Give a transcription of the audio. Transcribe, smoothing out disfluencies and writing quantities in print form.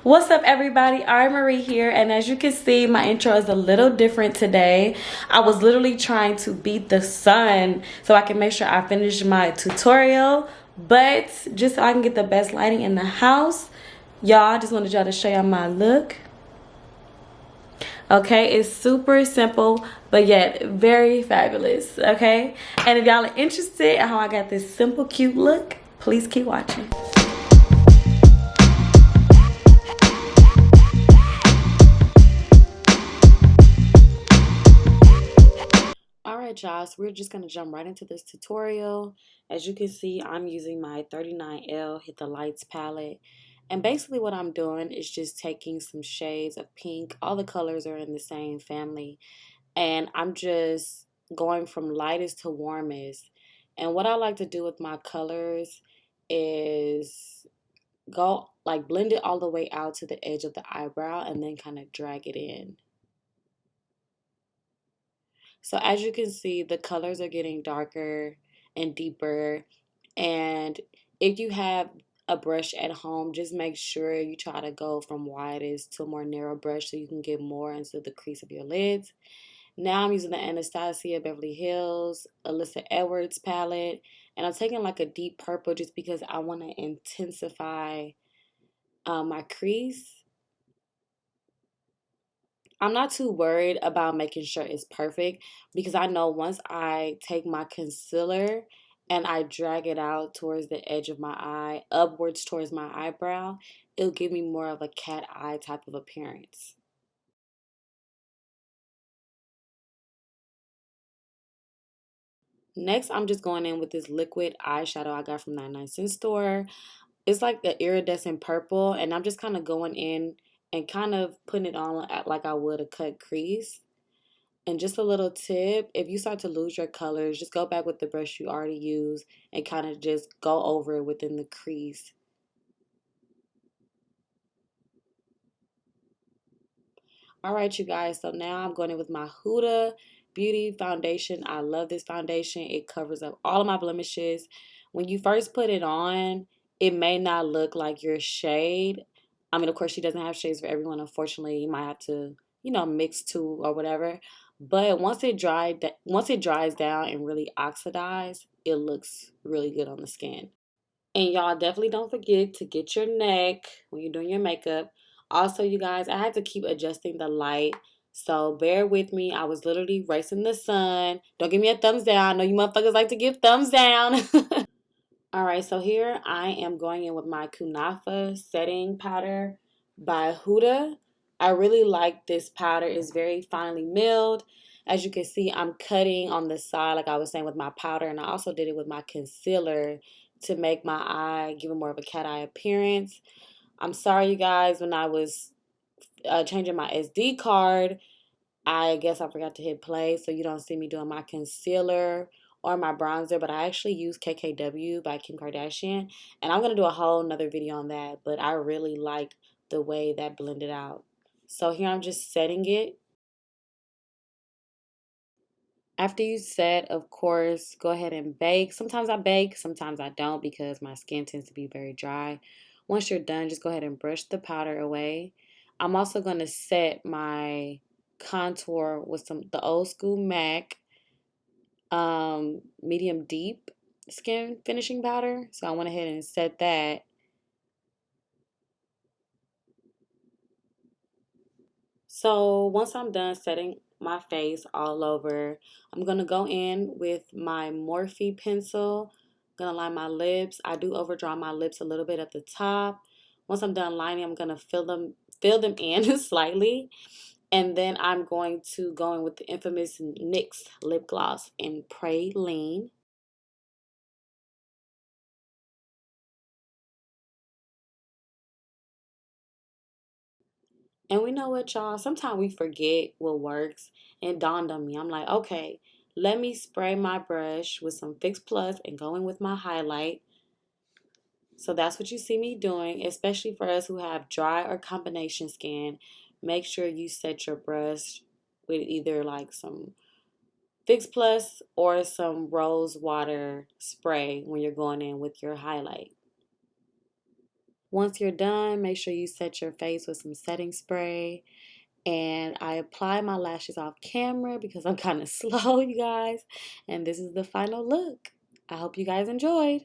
What's up, everybody? Ari Marie here, and as you can see, my intro is a little different today. I was literally trying to beat the sun so I can make sure I finish my tutorial, but just so I can get the best lighting in the house, y'all, I just wanted y'all to show y'all my look. Okay, it's super simple, but yet very fabulous. Okay, and if y'all are interested in how I got this simple, cute look, please keep watching. Alright, y'all, so we're just going to jump right into this tutorial. As you can see, I'm using my 39L Hit the Lights palette. And basically what I'm doing is just taking some shades of pink. All the colors are in the same family. And I'm just going from lightest to warmest. And what I like to do with my colors is go like blend it all the way out to the edge of the eyebrow and then kind of drag it in. So as you can see, the colors are getting darker and deeper. And if you have a brush at home, just make sure you try to go from widest to a more narrow brush so you can get more into the crease of your lids. Now I'm using the Anastasia Beverly Hills Alyssa Edwards palette. And I'm taking like a deep purple just because I want to intensify my crease. I'm not too worried about making sure it's perfect because I know once I take my concealer and I drag it out towards the edge of my eye, upwards towards my eyebrow, it'll give me more of a cat eye type of appearance. Next, I'm just going in with this liquid eyeshadow I got from 99 cent store. It's like the iridescent purple, and I'm just kind of going in and kind of putting it on like I would a cut crease. And just a little tip, if you start to lose your colors, just go back with the brush you already used and kind of just go over it within the crease. All right, you guys, so now I'm going in with my Huda Beauty foundation. I love this foundation. It covers up all of my blemishes. When you first put it on, it may not look like your shade. I mean, of course, she doesn't have shades for everyone. Unfortunately, you might have to, mix two or whatever. But once it dries down and really oxidize, it looks really good on the skin. And y'all definitely don't forget to get your neck when you're doing your makeup. Also, you guys, I had to keep adjusting the light. So bear with me. I was literally racing the sun. Don't give me a thumbs down. I know you motherfuckers like to give thumbs down. All right, so here I am going in with my Kunafa setting powder by Huda. I really like this powder. It's very finely milled. As you can see, I'm cutting on the side like I was saying with my powder, and I also did it with my concealer to make my eye give it more of a cat eye appearance. I'm sorry, you guys, when I was changing my SD card, I guess I forgot to hit play, so you don't see me doing my concealer or my bronzer, but I actually use KKW by Kim Kardashian, and I'm going to do a whole nother video on that, but I really like the way that blended out. So here I'm just setting it. After you set, of course, go ahead and bake. Sometimes I bake, sometimes I don't because my skin tends to be very dry. Once you're done, just go ahead and brush the powder away. I'm also going to set my contour with the old school MAC medium deep skin finishing powder. So I went ahead and set that. So once I'm done setting my face all over, I'm going to go in with my Morphe pencil. I'm going to line my lips. I do overdraw my lips a little bit at the top. Once I'm done lining, I'm going to fill them in slightly. And then I'm going to go in with the infamous NYX lip gloss in Praline. And we know what, y'all? Sometimes we forget what works. And it dawned on me. I'm like, okay, let me spray my brush with some Fix Plus and go in with my highlight. So that's what you see me doing, especially for us who have dry or combination skin. Make sure you set your brush with either like some Fix Plus or some rose water spray when you're going in with your highlight. Once you're done, make sure you set your face with some setting spray. And I apply my lashes off camera because I'm kind of slow, you guys. And this is the final look. I hope you guys enjoyed.